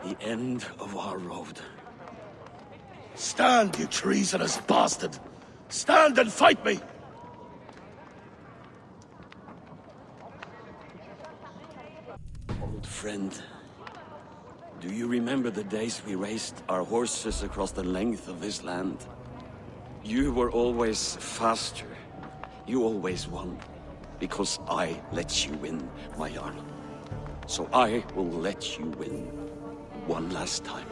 The end of our road. Stand, you treasonous bastard! Stand and fight me! Old friend, do you remember the days we raced our horses across the length of this land? You were always faster. You always won. Because I let you win, my Jarl. So I will let you win one last time.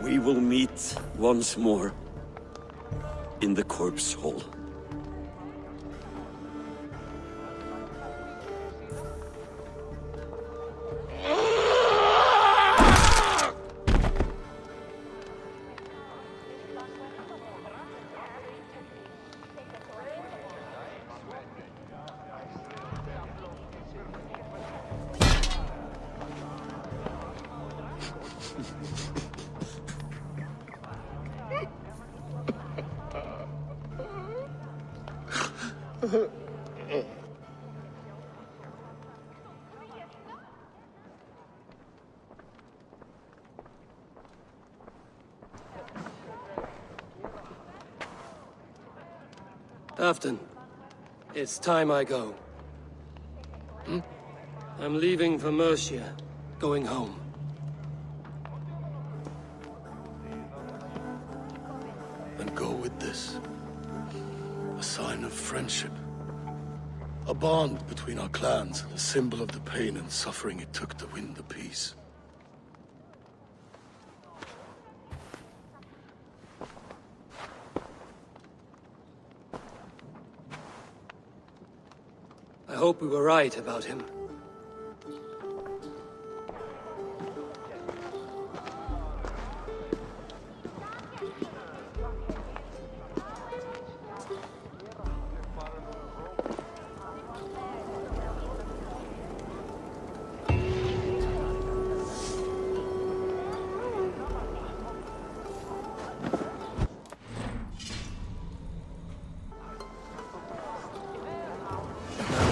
We will meet once more in the corpse hall. Halfdan, it's time I go. I'm leaving for Mercia, going home. with this. A sign of friendship. A bond between our clans, a symbol of the pain and suffering it took to win the peace. I hope we were right about him.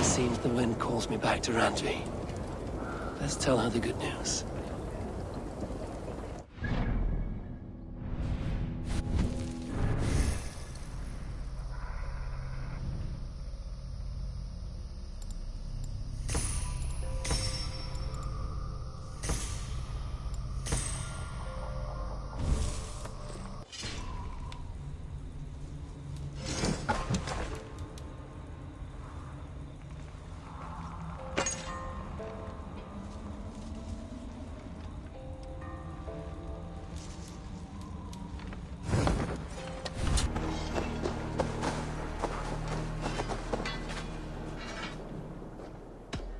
Seems the wind calls me back to Ranji. Let's tell her the good news.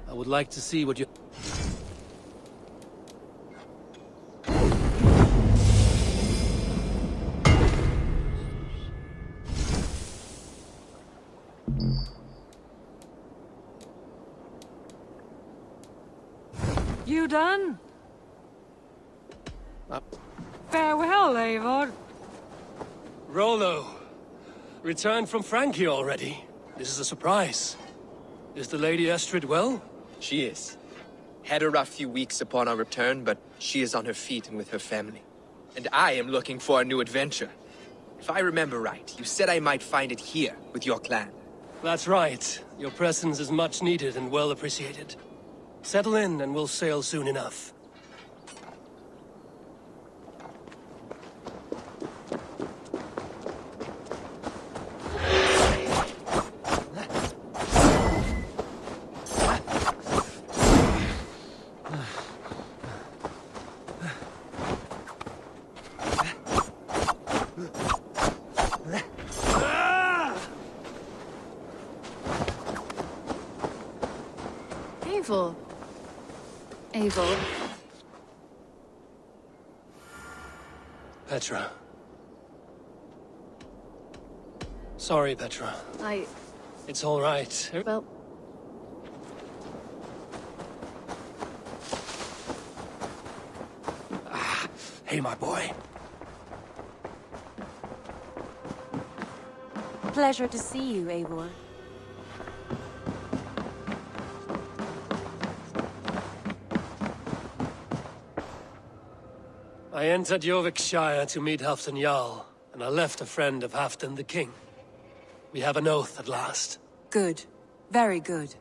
I would like to see what you... You done? Farewell, Eivor. Rollo! Returned from Frankie already. This is a surprise. Is the Lady Estrid well? She is. Had a rough few weeks upon our return, but she is on her feet and with her family. And I am looking for a new adventure. If I remember right, you said I might find it here, with your clan. That's right. Your presence is much needed and well appreciated. Settle in and we'll sail soon enough. Eivor. Petra. Sorry, Petra. It's all right. Well... Hey, my boy. Pleasure to see you, Eivor. I entered Jorvikshire to meet Halfdan Jarl, and I left a friend of Halfdan the King. We have an oath at last. Good. Very good.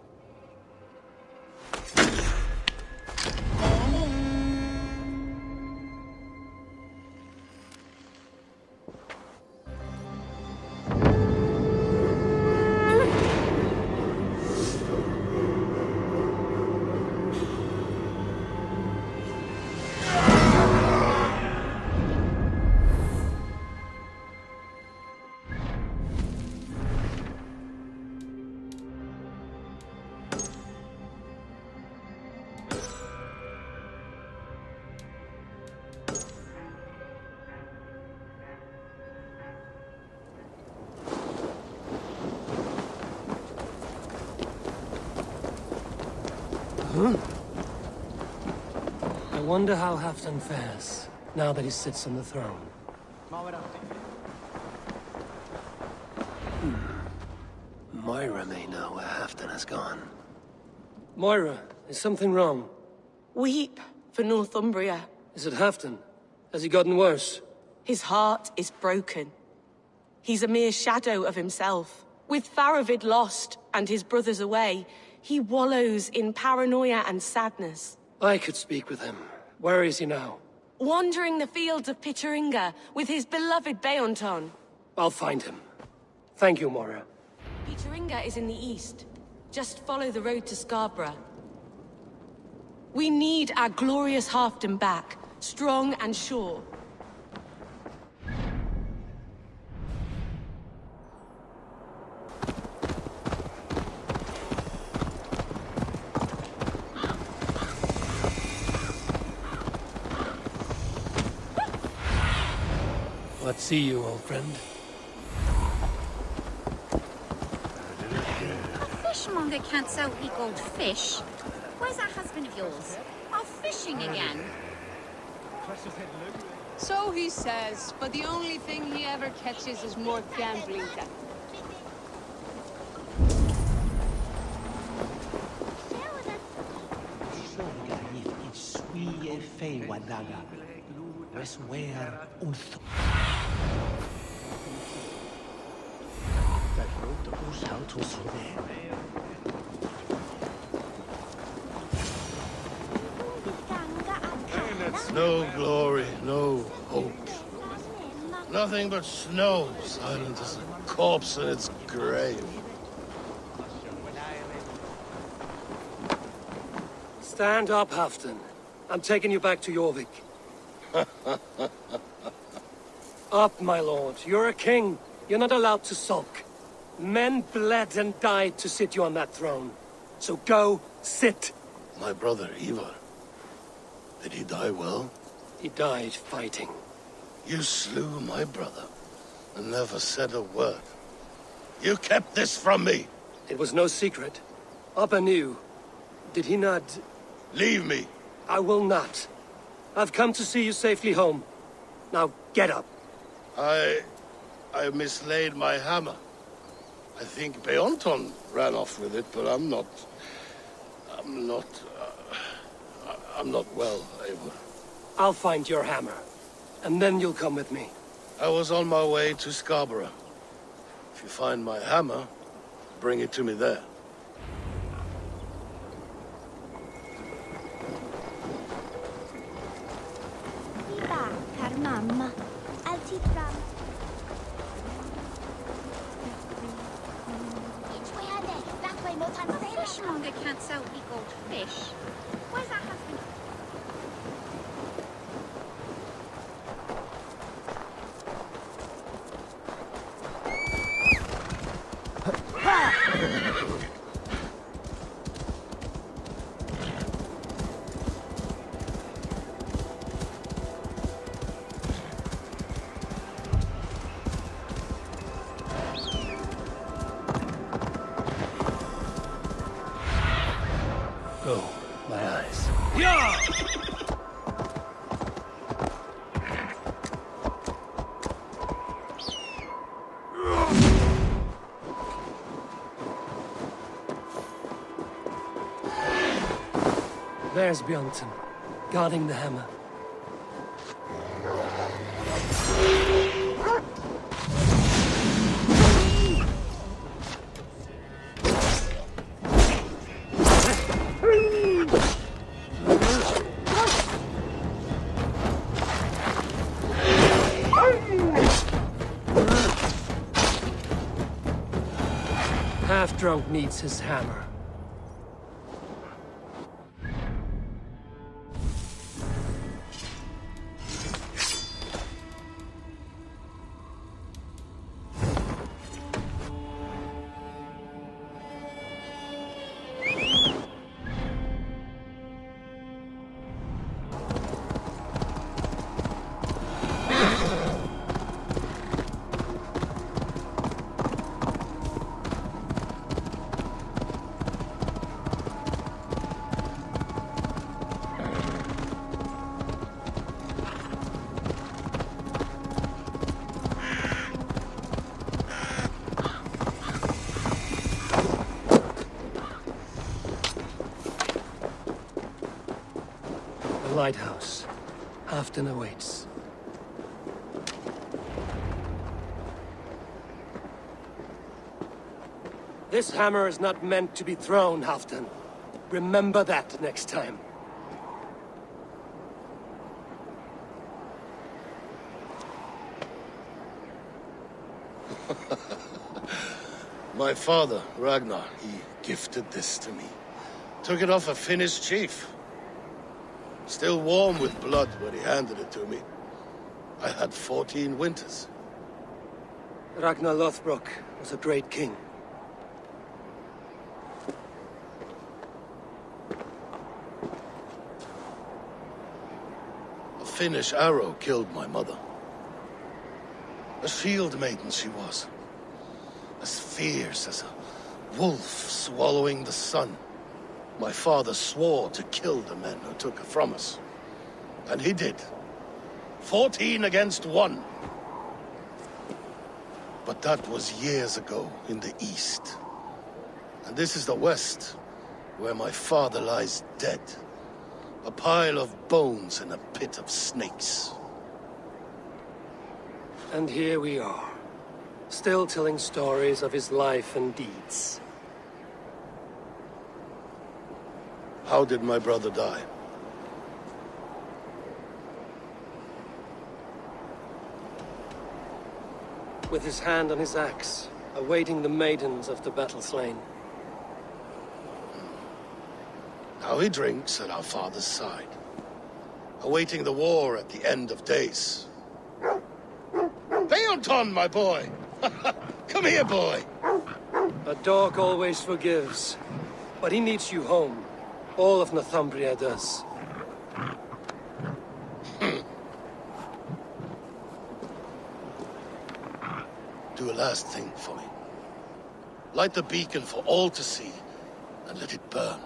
I wonder how Halfdan fares, now that he sits on the throne. Moira may know where Halfdan has gone. Moira, is something wrong? Weep for Northumbria. Is it Halfdan? Has he gotten worse? His heart is broken. He's a mere shadow of himself. With Faravid lost and his brothers away, he wallows in paranoia and sadness. I could speak with him. Where is he now? Wandering the fields of Pittaringa with his beloved Beonton. I'll find him. Thank you, Mora. Peteringha is in the east. Just follow the road to Scarborough. We need our glorious Halfdan back, strong and sure. Let's see you, old friend. A fishmonger can't sell gold fish. Where's that husband of yours? Off fishing again. So he says, but the only thing he ever catches is more gambling debt. No glory, no hope. Nothing but snow, silent as a corpse in its grave. Stand up, Halfdan. I'm taking you back to Jorvik. Up, my lord. You're a king. You're not allowed to sulk. Men bled and died to sit you on that throne. So go, sit. My brother, Ivar. Did he die well? He died fighting. You slew my brother and never said a word. You kept this from me. It was no secret. Abba knew. Did he not? Leave me. I will not. I've come to see you safely home. Now, get up. I mislaid my hammer. I think Beonton ran off with it, but I'm not well, Eivor. I'll find your hammer, and then you'll come with me. I was on my way to Scarborough. If you find my hammer, bring it to me there. Mamma. Alltid fram. Which way are they? That way, more time. A fishmonger can't sell gold fish. Where's that husband? Oh, my eyes. Yeah! There's Bjornson, guarding the hammer. Half-drunk needs his hammer. Lighthouse. Halfdan awaits. This hammer is not meant to be thrown, Halfdan. Remember that next time. My father, Ragnar, he gifted this to me. Took it off a Finnish chief. Still warm with blood when he handed it to me. I had 14 winters. Ragnar Lothbrok was a great king. A Finnish arrow killed my mother. A shield maiden she was. As fierce as a wolf swallowing the sun. My father swore to kill the men who took her from us. And he did. 14 against 1. But that was years ago in the east. And this is the west, where my father lies dead. A pile of bones in a pit of snakes. And here we are, still telling stories of his life and deeds. How did my brother die? With his hand on his axe, awaiting the maidens of the battle slain. Now he drinks at our father's side, awaiting the war at the end of days. Beonton, my boy! Come here, boy! A dog always forgives, but he needs you home. All of Northumbria does. Do a last thing for me. Light the beacon for all to see, and let it burn.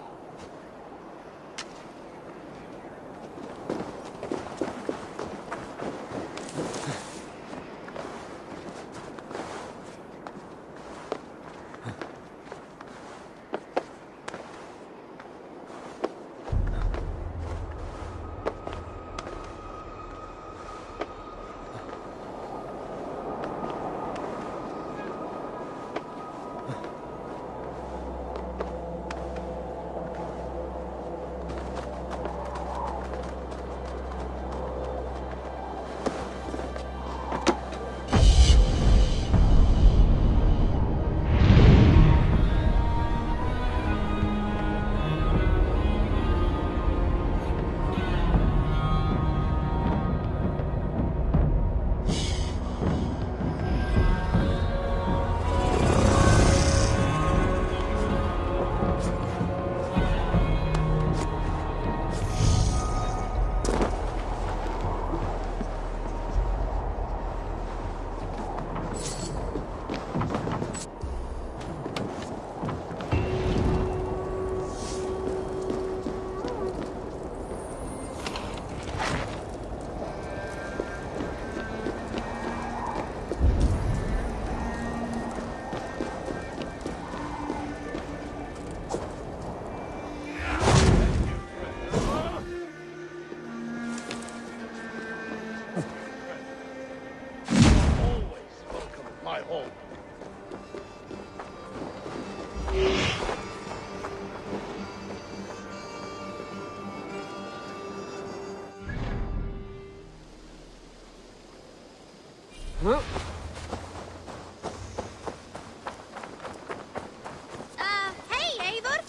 Hey, Eivor!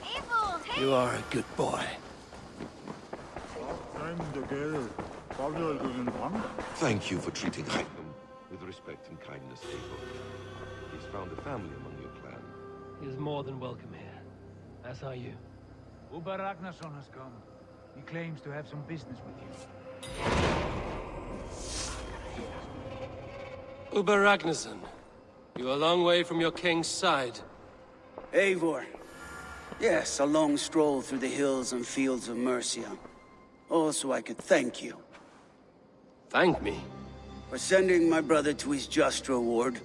Eivor, hey! You are a good boy. Thank you for treating Heidman with respect and kindness, Eivor. He's found a family among your clan. He is more than welcome here. As are you. Uber Ragnarsson has come. He claims to have some business with you. Uber Ragnarsson, you're a long way from your king's side. Eivor. Yes, a long stroll through the hills and fields of Mercia. Also, I could thank you. Thank me? For sending my brother to his just reward.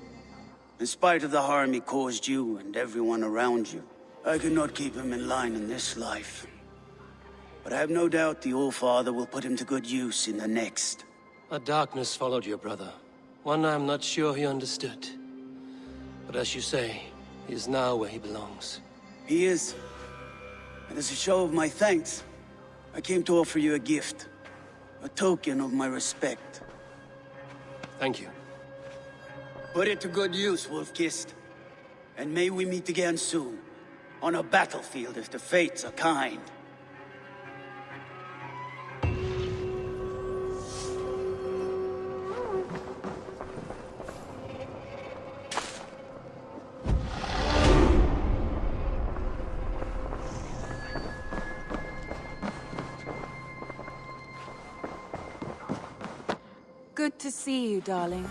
In spite of the harm he caused you and everyone around you. I could not keep him in line in this life. But I have no doubt the All-Father will put him to good use in the next. A darkness followed your brother. One I'm not sure he understood. But as you say, he is now where he belongs. He is. And as a show of my thanks, I came to offer you a gift. A token of my respect. Thank you. Put it to good use, Wolf-Kissed. And may we meet again soon. On a battlefield if the fates are kind. Good to see you, darling.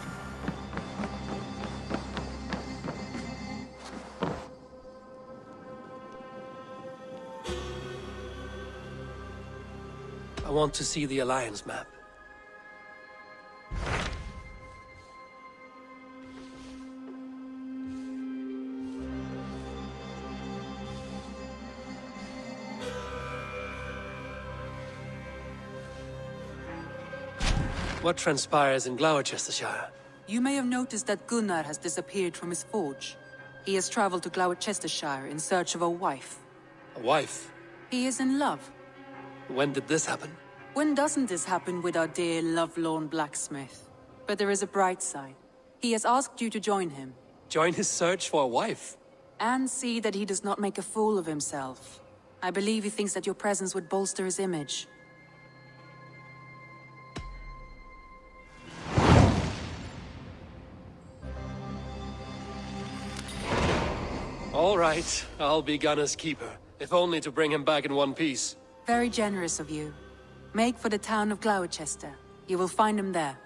I want to see the Alliance map. What transpires in Gloucestershire? You may have noticed that Gunnar has disappeared from his forge. He has traveled to Gloucestershire in search of a wife. A wife? He is in love. When did this happen? When doesn't this happen with our dear, lovelorn blacksmith? But there is a bright side. He has asked you to join him. Join his search for a wife? And see that he does not make a fool of himself. I believe he thinks that your presence would bolster his image. All right, I'll be Gunner's keeper, if only to bring him back in one piece. Very generous of you. Make for the town of Gloucester. You will find him there.